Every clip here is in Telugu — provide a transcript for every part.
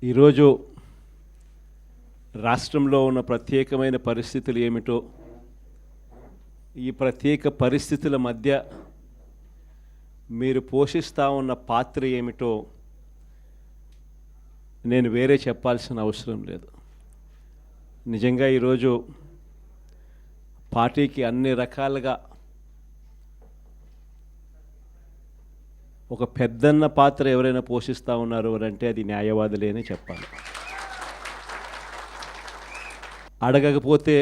ఈరోజు రాష్ట్రంలో ఉన్న ప్రత్యేకమైన పరిస్థితులు ఏమిటో, ఈ ప్రత్యేక పరిస్థితుల మధ్య మీరు పోషిస్తూ ఉన్న పాత్ర ఏమిటో నేను వేరే చెప్పాల్సిన అవసరం లేదు. నిజంగా ఈరోజు పార్టీకి అన్ని రకాలుగా ఒక పెద్దన్న పాత్ర ఎవరైనా పోషిస్తూ ఉన్నారు అంటే అది న్యాయవాదులే అని చెప్పాలి. అడగకపోతే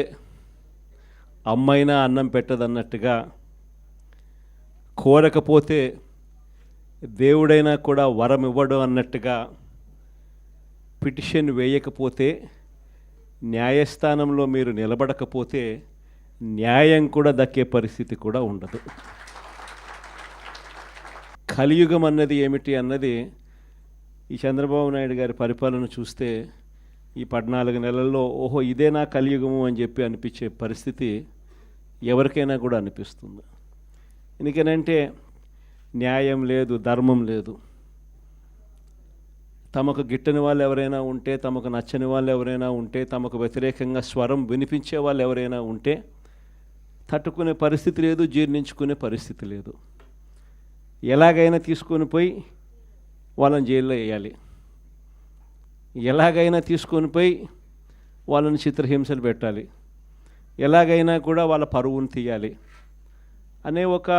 అమ్మైనా అన్నం పెట్టదన్నట్టుగా, కోరకపోతే దేవుడైనా కూడా వరం ఇవ్వడు అన్నట్టుగా, పిటిషన్ వేయకపోతే, న్యాయస్థానంలో మీరు నిలబడకపోతే న్యాయం కూడా దక్కే పరిస్థితి కూడా ఉండదు. కలియుగం అన్నది ఏమిటి అన్నది ఈ చంద్రబాబు నాయుడు గారి పరిపాలన చూస్తే ఈ 14 నెలల్లో ఓహో ఇదేనా కలియుగము అని చెప్పి అనిపించే పరిస్థితి ఎవరికైనా కూడా అనిపిస్తుంది. ఎందుకనంటే న్యాయం లేదు, ధర్మం లేదు. తమకు గిట్టని వాళ్ళు ఎవరైనా ఉంటే, తమకు నచ్చని వాళ్ళు ఎవరైనా ఉంటే, తమకు వ్యతిరేకంగా స్వరం వినిపించే వాళ్ళు ఎవరైనా ఉంటే తట్టుకునే పరిస్థితి లేదు, జీర్ణించుకునే పరిస్థితి లేదు. ఎలాగైనా తీసుకొని పోయి వాళ్ళని జైల్లో వేయాలి, ఎలాగైనా తీసుకొని పోయి వాళ్ళని చిత్రహింసలు పెట్టాలి, ఎలాగైనా కూడా వాళ్ళ పరువును తీయాలి అనే ఒక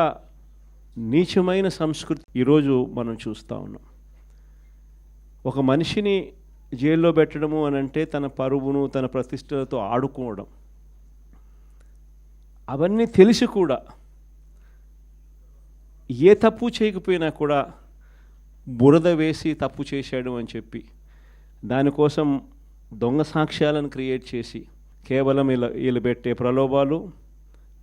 నీచమైన సంస్కృతి ఈరోజు మనం చూస్తూ ఉన్నాం. ఒక మనిషిని జైల్లో పెట్టడము అని అంటే తన పరువును, తన ప్రతిష్టలతో ఆడుకోవడం. అవన్నీ తెలిసి కూడా ఏ తప్పు చేయకపోయినా కూడా బురద వేసి తప్పు చేశాడు అని చెప్పి దానికోసం దొంగ సాక్ష్యాలను క్రియేట్ చేసి కేవలం వీళ్ళు పెట్టే ప్రలోభాలు,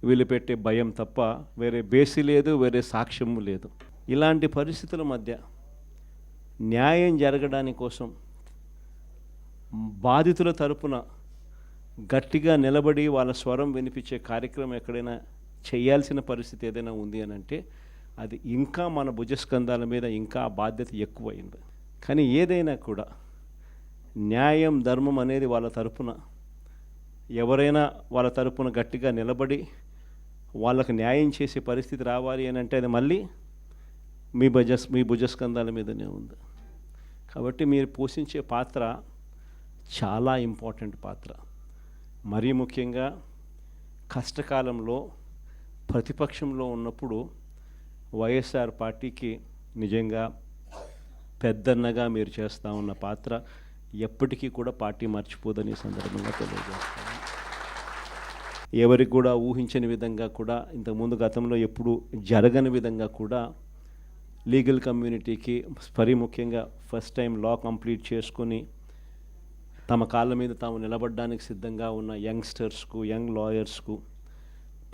వీళ్ళు పెట్టే భయం తప్ప వేరే బేసి లేదు, వేరే సాక్ష్యము లేదు. ఇలాంటి పరిస్థితుల మధ్య న్యాయం జరగడానికి కోసం బాధితుల తరపున గట్టిగా నిలబడి వాళ్ళ స్వరం వినిపించే కార్యక్రమం ఎక్కడైనా చేయాల్సిన పరిస్థితి ఏదైనా ఉంది అని అంటే అది ఇంకా మన భుజస్కంధాల మీద ఇంకా ఆ బాధ్యత ఎక్కువైంది. కానీ ఏదైనా కూడా న్యాయం, ధర్మం అనేది వాళ్ళ తరపున ఎవరైనా వాళ్ళ తరపున గట్టిగా నిలబడి వాళ్ళకు న్యాయం చేసే పరిస్థితి రావాలి అని అంటే అది మళ్ళీ మీ భుజస్కంధాల మీదనే ఉంది. కాబట్టి మీరు పోషించే పాత్ర చాలా ఇంపార్టెంట్ పాత్ర. మరీ ముఖ్యంగా కష్టకాలంలో ప్రతిపక్షంలో ఉన్నప్పుడు వైఎస్ఆర్ పార్టీకి నిజంగా పెద్దన్నగా మీరు చేస్తూ ఉన్న పాత్ర ఎప్పటికీ కూడా పార్టీ మర్చిపోదని సందర్భంగా తెలియజేస్తాను. ఎవరికి కూడా ఊహించని విధంగా కూడా, ఇంతకుముందు గతంలో ఎప్పుడు జరగని విధంగా కూడా లీగల్ కమ్యూనిటీకి మరీ ముఖ్యంగా ఫస్ట్ టైం లా కంప్లీట్ చేసుకొని తమ కాళ్ళ మీద తాము నిలబడడానికి సిద్ధంగా ఉన్న యంగ్స్టర్స్కు, యంగ్ లాయర్స్కు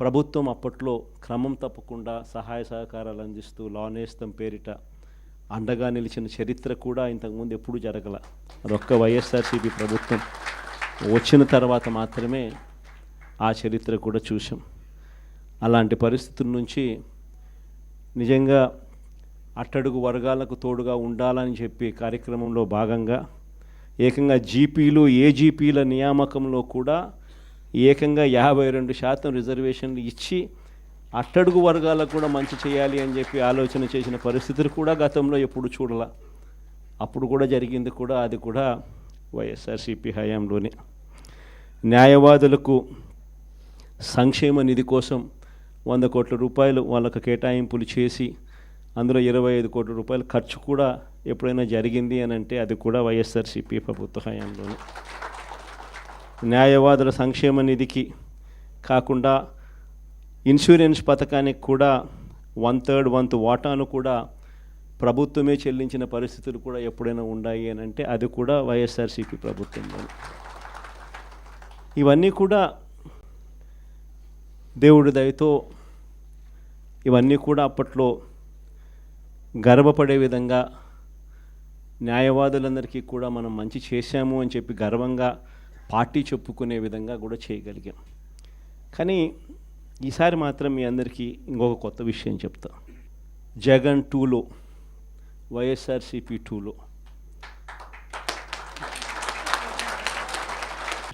ప్రభుత్వం అప్పట్లో క్రమం తప్పకుండా సహాయ సహకారాలు అందిస్తూ లా నేస్తం పేరిట అండగా నిలిచిన చరిత్ర కూడా ఇంతకుముందు ఎప్పుడూ జరగల. అదొక్క వైఎస్ఆర్సీపీ ప్రభుత్వం వచ్చిన తర్వాత మాత్రమే ఆ చరిత్ర కూడా చూసాం. అలాంటి పరిస్థితుల నుంచి నిజంగా అట్టడుగు వర్గాలకు తోడుగా ఉండాలని చెప్పి కార్యక్రమంలో భాగంగా ఏకంగా జీపీలు, ఏజీపీల నియామకంలో కూడా ఏకంగా 52% రిజర్వేషన్లు ఇచ్చి అట్టడుగు వర్గాలకు కూడా మంచి చేయాలి అని చెప్పి ఆలోచన చేసిన పరిస్థితులు కూడా గతంలో ఎప్పుడు చూడాల. అప్పుడు కూడా జరిగింది కూడా, అది కూడా వైఎస్ఆర్సీపీ హయాంలోనే. న్యాయవాదులకు సంక్షేమ నిధి కోసం 100 కోట్ల రూపాయలు వాళ్ళకు కేటాయింపులు చేసి అందులో 25 కోట్ల రూపాయలు ఖర్చు కూడా ఎప్పుడైనా జరిగింది అని అంటే అది కూడా వైఎస్ఆర్సీపీ ప్రభుత్వ హయాంలోనే. న్యాయవాదుల సంక్షేమ నిధికి కాకుండా ఇన్సూరెన్స్ పథకానికి కూడా 1/3 వంతు వాటాను కూడా ప్రభుత్వమే చెల్లించిన పరిస్థితులు కూడా ఎప్పుడైనా ఉన్నాయి అని అంటే అది కూడా వైఎస్ఆర్సీపీ ప్రభుత్వంలో. ఇవన్నీ కూడా దేవుడి దయతో ఇవన్నీ కూడా అప్పట్లో గర్వపడే విధంగా న్యాయవాదులందరికీ కూడా మనం మంచి చేశాము అని చెప్పి గర్వంగా పార్టీ చెప్పుకునే విధంగా కూడా చేయగలిగాం. కానీ ఈసారి మాత్రం మీ అందరికీ ఇంకొక కొత్త విషయం చెప్తా. జగన్ 2లో వైఎస్ఆర్సీపీ 2లో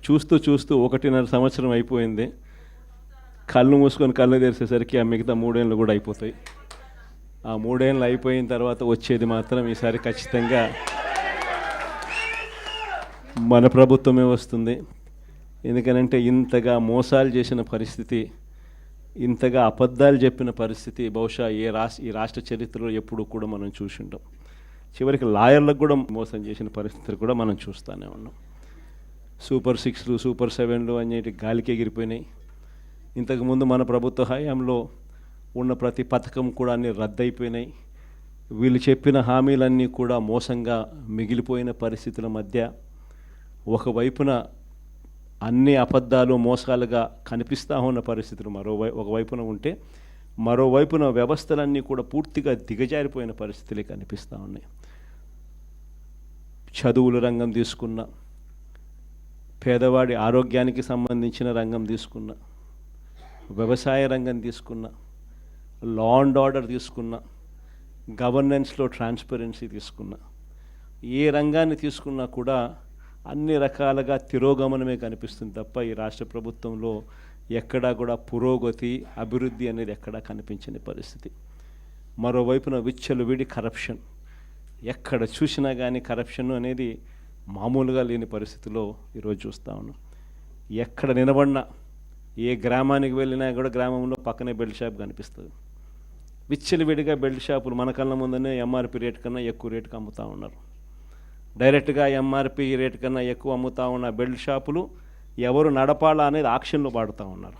చూస్తూ చూస్తూ 1.5 సంవత్సరం అయిపోయింది. కళ్ళు మూసుకొని కళ్ళు తెరిచేసరికి ఆ మిగతా 3 ఏళ్ళు కూడా అయిపోతాయి. ఆ 3 ఏళ్ళు అయిపోయిన తర్వాత వచ్చేది మాత్రం ఈసారి ఖచ్చితంగా మన ప్రభుత్వమే వస్తుంది. ఎందుకనంటే ఇంతగా మోసాలు చేసిన పరిస్థితి, ఇంతగా అబద్ధాలు చెప్పిన పరిస్థితి బహుశా ఈ రాష్ట్ర చరిత్రలో ఎప్పుడు కూడా మనం చూసి ఉంటాం. చివరికి లాయర్లకు కూడా మోసం చేసిన పరిస్థితులు కూడా మనం చూస్తూనే ఉన్నాం. సూపర్ 6లు సూపర్ 7లు అనేటి గాలికి ఎగిరిపోయినాయి. ఇంతకుముందు మన ప్రభుత్వ హయాంలో ఉన్న ప్రతి పథకం కూడా అన్నీ రద్దయిపోయినాయి. వీళ్ళు చెప్పిన హామీలన్నీ కూడా మోసంగా మిగిలిపోయిన పరిస్థితుల మధ్య ఒకవైపున అన్ని అబద్ధాలు మోసాలుగా కనిపిస్తూ ఉన్న పరిస్థితులు ఒకవైపున ఉంటే, మరోవైపున వ్యవస్థలన్నీ కూడా పూర్తిగా దిగజారిపోయిన పరిస్థితులే కనిపిస్తూ ఉన్నాయి. చదువుల రంగం తీసుకున్న, పేదవాడి ఆరోగ్యానికి సంబంధించిన రంగం తీసుకున్న, వ్యవసాయ రంగం తీసుకున్న, లా అండ్ ఆర్డర్ తీసుకున్న, గవర్నెన్స్లో ట్రాన్స్పరెన్సీ తీసుకున్న, ఏ రంగాన్ని తీసుకున్నా కూడా అన్ని రకాలుగా తిరోగమనమే కనిపిస్తుంది తప్ప ఈ రాష్ట్ర ప్రభుత్వంలో ఎక్కడా కూడా పురోగతి, అభివృద్ధి అనేది ఎక్కడా కనిపించని పరిస్థితి. మరోవైపున విచ్చలవిడి కరప్షన్, ఎక్కడ చూసినా కానీ కరప్షన్ అనేది మామూలుగా లేని పరిస్థితిలో ఈరోజు చూస్తూ ఉన్నాం. ఎక్కడ నిలబడినా, ఏ గ్రామానికి వెళ్ళినా కూడా గ్రామంలో పక్కనే బెల్ట్ షాప్ కనిపిస్తుంది. విచ్చలవిడిగా బెల్ట్ షాపులు మన కళ్ళ ముందనే ఎంఆర్పి రేట్ కన్నా ఎక్కువ రేటుకి అమ్ముతూ ఉన్నారు. డైరెక్ట్గా ఎంఆర్పి రేట్ కన్నా ఎక్కువ అమ్ముతూ ఉన్న బెల్ట్ షాపులు ఎవరు నడపాలా అనేది ఆక్షన్లో పాడుతూ ఉన్నారు.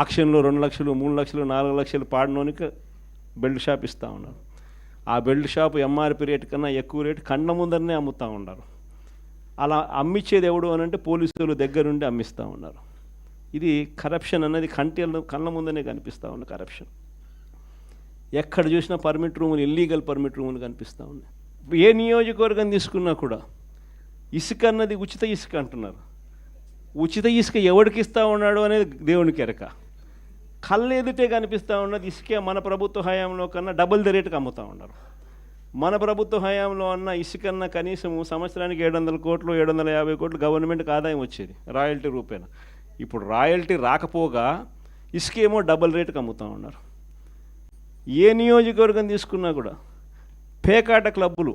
ఆక్షన్లో 2 లక్షలు 3 లక్షలు 4 లక్షలు పాడినోనికి బెల్ట్ షాప్ ఇస్తూ ఉన్నారు. ఆ బెల్ట్ షాపు ఎంఆర్పి రేట్ కన్నా ఎక్కువ రేటు కళ్ళ ముందరనే అమ్ముతూ ఉన్నారు. అలా అమ్మించేది ఎవడు అని అంటే పోలీసులు దగ్గరుండి అమ్మిస్తూ ఉన్నారు. ఇది కరప్షన్ అన్నది కళ్ళ ముందనే కనిపిస్తూ ఉన్న కరప్షన్. ఎక్కడ చూసినా పర్మిట్ రూములు, ఇల్లీగల్ పర్మిట్ రూములు కనిపిస్తూ ఉన్నాయి. ఏ నియోజకవర్గం తీసుకున్నా కూడా ఇసుక అన్నది ఉచిత ఇసుక అంటున్నారు. ఉచిత ఇసుక ఎవరికి ఇస్తూ ఉన్నాడు అనేది దేవునికి ఎరక. కళ్ళు ఎదుటే కనిపిస్తూ ఉన్నది ఇసుకే మన ప్రభుత్వ హయాంలో కన్నా డబుల్ ది రేటుకి అమ్ముతూ ఉన్నారు. మన ప్రభుత్వ హయాంలో అన్న ఇసుకన్నా కనీసం సంవత్సరానికి 700 కోట్లు 750 కోట్లు గవర్నమెంట్కి ఆదాయం వచ్చేది రాయల్టీ రూపేణ. ఇప్పుడు రాయల్టీ రాకపోగా ఇసుకేమో డబుల్ రేటుకి అమ్ముతూ ఉన్నారు. ఏ నియోజకవర్గం తీసుకున్నా కూడా పేకాట క్లబ్బులు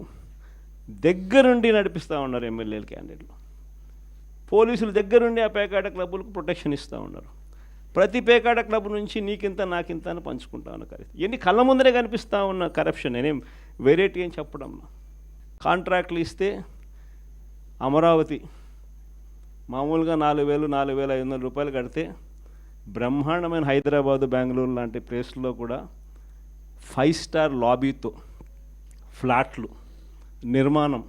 దగ్గరుండి నడిపిస్తూ ఉన్నారు ఎమ్మెల్యేలు, క్యాండిడేట్లు. పోలీసులు దగ్గరుండి ఆ పేకాట క్లబ్బులకు ప్రొటెక్షన్ ఇస్తూ ఉన్నారు. ప్రతి పేకాట క్లబ్ నుంచి నీకింత నాకింత అని పంచుకుంటా ఉన్న కరెక్ట్. ఇవన్నీ కళ్ళ ముందరే కనిపిస్తూ ఉన్న కరప్షన్. నేనేం వెరైటీ అని చెప్పడం. కాంట్రాక్ట్లు ఇస్తే అమరావతి మామూలుగా 4,000 4,500 రూపాయలు కడితే బ్రహ్మాండమైన హైదరాబాదు, బెంగళూరు లాంటి ప్లేస్లో కూడా 5 స్టార్ లాబీతో ఫ్లాట్లు నిర్మాణం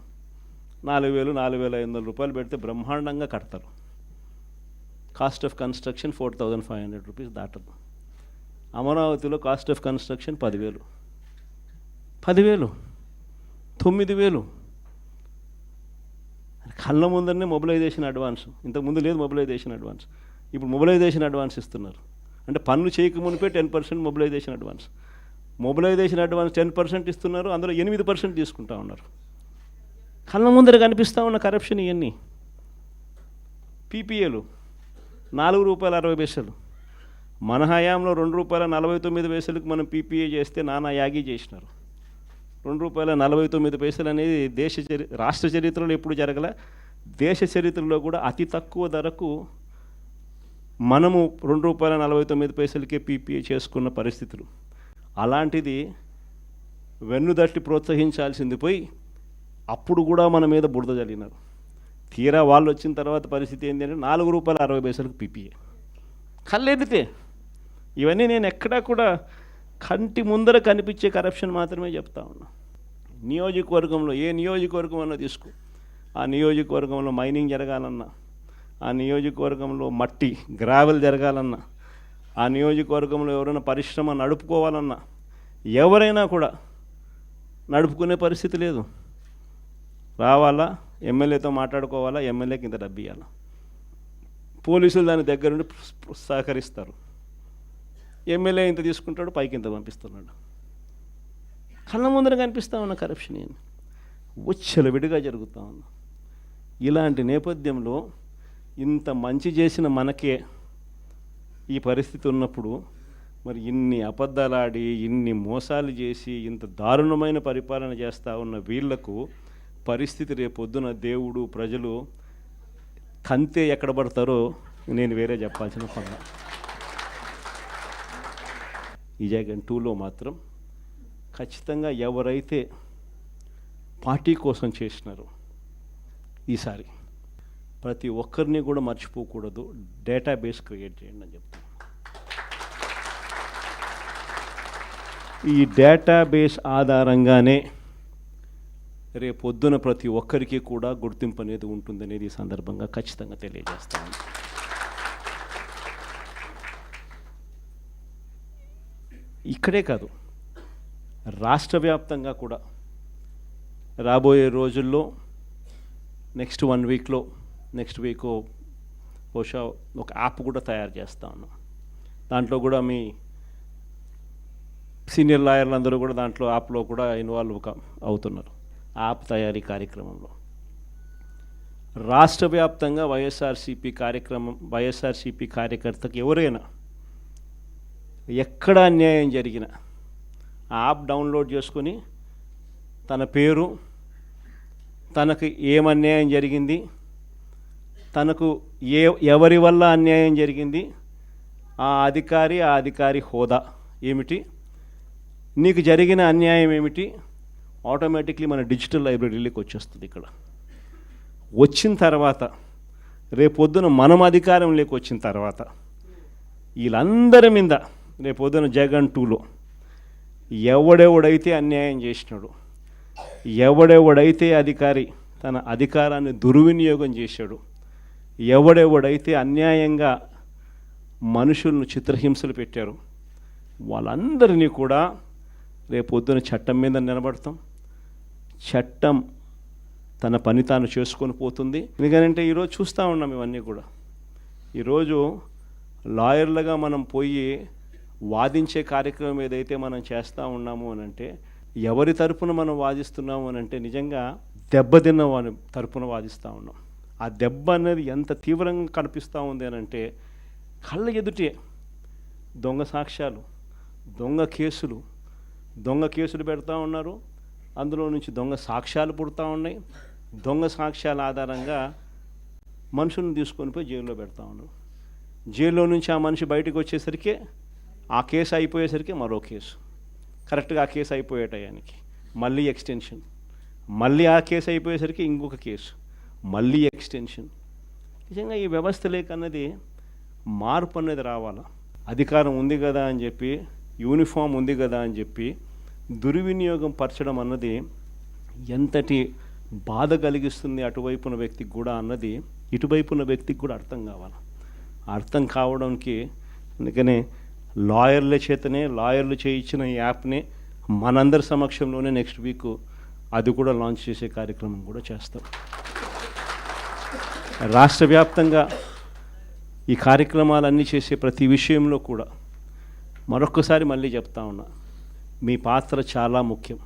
4,000 4,500 రూపాయలు పెడితే బ్రహ్మాండంగా కడతారు. కాస్ట్ ఆఫ్ కన్స్ట్రక్షన్ 4,500 రూపీస్ దాటదు. అమరావతిలో కాస్ట్ ఆఫ్ కన్స్ట్రక్షన్ 10,000 9,000 కళ్ళ ముందరనే మొబిలైజేషన్ అడ్వాన్స్. ఇంతకుముందు లేదు మొబిలైజేషన్ అడ్వాన్స్, ఇప్పుడు మొబిలైజేషన్ అడ్వాన్స్ ఇస్తున్నారు. అంటే పనులు చేయకమునిపే 10% మొబిలైజేషన్ అడ్వాన్స్. మొబిలైజేషన్ అడ్వాన్స్ 10% ఇస్తున్నారు, అందులో 8% తీసుకుంటా ఉన్నారు. కళ్ళ ముందర కనిపిస్తూ ఉన్న కరప్షన్ ఇవన్నీ. పీపీఏలు ₹4.60. మన హయాంలో ₹2.49 మనం పీపీఏ చేస్తే నానా యాగి చేసినారు. ₹2.49 అనేది రాష్ట్ర చరిత్రలో ఎప్పుడు జరగలే. దేశ చరిత్రలో కూడా అతి తక్కువ ధరకు మనము ₹2.49 పీపీఏ చేసుకున్న పరిస్థితులు. అలాంటిది వెన్నుదట్టి ప్రోత్సహించాల్సింది పోయి అప్పుడు కూడా మన మీద బురద జల్లినారు. తీరా వాళ్ళు వచ్చిన తర్వాత పరిస్థితి ఏంటి అంటే ₹4.60 పీపీఏ కళ్ళెదితే. ఇవన్నీ నేను ఎక్కడా కూడా కంటి ముందర కనిపించే కరప్షన్ మాత్రమే చెప్తా ఉన్నా. నియోజకవర్గంలో ఏ నియోజకవర్గం అన్నా తీసుకో, ఆ నియోజకవర్గంలో మైనింగ్ జరగాలన్నా, ఆ నియోజకవర్గంలో మట్టి గ్రావెల్ జరగాలన్నా, ఆ నియోజకవర్గంలో ఎవరైనా పరిశ్రమ నడుపుకోవాలన్నా ఎవరైనా కూడా నడుపుకునే పరిస్థితి లేదు. రావాలా, ఎమ్మెల్యేతో మాట్లాడుకోవాలా, ఎమ్మెల్యేకి ఇంత డబ్బు ఇవ్వాలా. పోలీసులు దాని దగ్గరుండి సహకరిస్తారు. ఎమ్మెల్యే ఇంత తీసుకుంటాడు, పైకి ఇంత పంపిస్తున్నాడు. కళ్ళ ముందర కనిపిస్తూ ఉన్న కరప్షన్ ఏంటి విడిగా జరుగుతూ ఉంది. ఇలాంటి నేపథ్యంలో ఇంత మంచి చేసిన మనకే ఈ పరిస్థితి ఉన్నప్పుడు మరి ఇన్ని అబద్ధాలాడి ఇన్ని మోసాలు చేసి ఇంత దారుణమైన పరిపాలన చేస్తూ ఉన్న వీళ్లకు పరిస్థితి రేపొద్దున దేవుడు ప్రజలు కంతే ఎక్కడ పడతారో నేను వేరే చెప్పాల్సిన పని. ఈ జగన్ 2లో మాత్రం ఖచ్చితంగా ఎవరైతే పార్టీ కోసం చేసినారో ఈసారి ప్రతి ఒక్కరిని కూడా మర్చిపోకూడదు, డేటాబేస్ క్రియేట్ చేయండి అని చెప్తాను. ఈ డేటాబేస్ ఆధారంగానే రేపొద్దున ప్రతి ఒక్కరికి కూడా గుర్తింపు అనేది ఉంటుందనేది ఈ సందర్భంగా ఖచ్చితంగా తెలియజేస్తాను. ఇక్కడే కాదు, రాష్ట్ర వ్యాప్తంగా కూడా రాబోయే రోజుల్లో నెక్స్ట్ 1 వీక్లో నెక్స్ట్ వీక్ బహుశా ఒక యాప్ కూడా తయారు చేస్తా ఉన్నాం. దాంట్లో కూడా మీ సీనియర్ లాయర్లు అందరూ కూడా దాంట్లో యాప్లో కూడా ఇన్వాల్వ్ అవుతున్నారు. యాప్ తయారీ కార్యక్రమంలో రాష్ట్ర వ్యాప్తంగా వైఎస్ఆర్సీపీ కార్యకర్తకు ఎవరైనా ఎక్కడ అన్యాయం జరిగినా ఆ యాప్ డౌన్లోడ్ చేసుకొని తన పేరు, తనకు ఏమన్యాయం జరిగింది, తనకు ఎవరి వల్ల అన్యాయం జరిగింది, ఆ అధికారి హోదా ఏమిటి, నీకు జరిగిన అన్యాయం ఏమిటి, ఆటోమేటిక్లీ మన డిజిటల్ లైబ్రరీలోకి వచ్చేస్తుంది. ఇక్కడ వచ్చిన తర్వాత రేపొద్దున మనం అధికారంలోకి వచ్చిన తర్వాత వీళ్ళందరి మీద రేపొద్దున జగన్ 2లో ఎవడెవడైతే అన్యాయం చేసినాడు, ఎవడెవడైతే అధికారి తన అధికారాన్ని దుర్వినియోగం చేశాడు, ఎవడెవడైతే అన్యాయంగా మనుషులను చిత్రహింసలు పెట్టారు, వాళ్ళందరినీ కూడా రేపొద్దున చట్టం మీద నిలబడతాం. చట్టం తన పని తాను చేసుకొని పోతుంది. ఎందుకంటే ఈరోజు చూస్తూ ఉన్నాం ఇవన్నీ కూడా. ఈరోజు లాయర్లుగా మనం పోయి వాదించే కార్యక్రమం ఏదైతే మనం చేస్తూ ఉన్నాము అని అంటే, ఎవరి తరపున మనం వాదిస్తున్నాము అని అంటే నిజంగా దెబ్బతిన్న వారి తరపున వాదిస్తూ ఉన్నాం. ఆ దెబ్బ అనేది ఎంత తీవ్రంగా కనిపిస్తూ ఉంది అని అంటే, కళ్ళ ఎదుటే దొంగ సాక్ష్యాలు, దొంగ కేసులు పెడతా ఉన్నారు. అందులో నుంచి దొంగ సాక్ష్యాలు పుడతా ఉన్నాయి. దొంగ సాక్ష్యాల ఆధారంగా మనుషులను తీసుకొని పోయి జైల్లో పెడతా ఉన్నారు. జైల్లో నుంచి ఆ మనిషి బయటకు వచ్చేసరికి ఆ కేసు అయిపోయేసరికి మరో కేసు, కరెక్ట్గా ఆ కేసు అయిపోయే టయానికి మళ్ళీ ఎక్స్టెన్షన్, మళ్ళీ ఆ కేసు అయిపోయేసరికి ఇంకొక కేసు, మళ్ళీ ఎక్స్టెన్షన్. నిజంగా ఈ వ్యవస్థ లేకన్నది మార్పు అనేది రావాలా. అధికారం ఉంది కదా అని చెప్పి, యూనిఫామ్ ఉంది కదా అని చెప్పి దుర్వినియోగం పరచడం అన్నది ఎంతటి బాధ కలిగిస్తుంది అటువైపున వ్యక్తికి కూడా అన్నది ఇటువైపున వ్యక్తికి కూడా అర్థం కావాలి. అర్థం కావడానికి అందుకనే లాయర్లు చేయించిన ఈ యాప్ని మనందరి సమక్షంలోనే నెక్స్ట్ వీక్ అది కూడా లాంచ్ చేసే కార్యక్రమం కూడా చేస్తాం. రాష్ట్ర వ్యాప్తంగా ఈ కార్యక్రమాలన్నీ చేసే ప్రతి విషయంలో కూడా మరొక్కసారి మళ్ళీ చెప్తా ఉన్నా, మీ పాత్ర చాలా ముఖ్యం.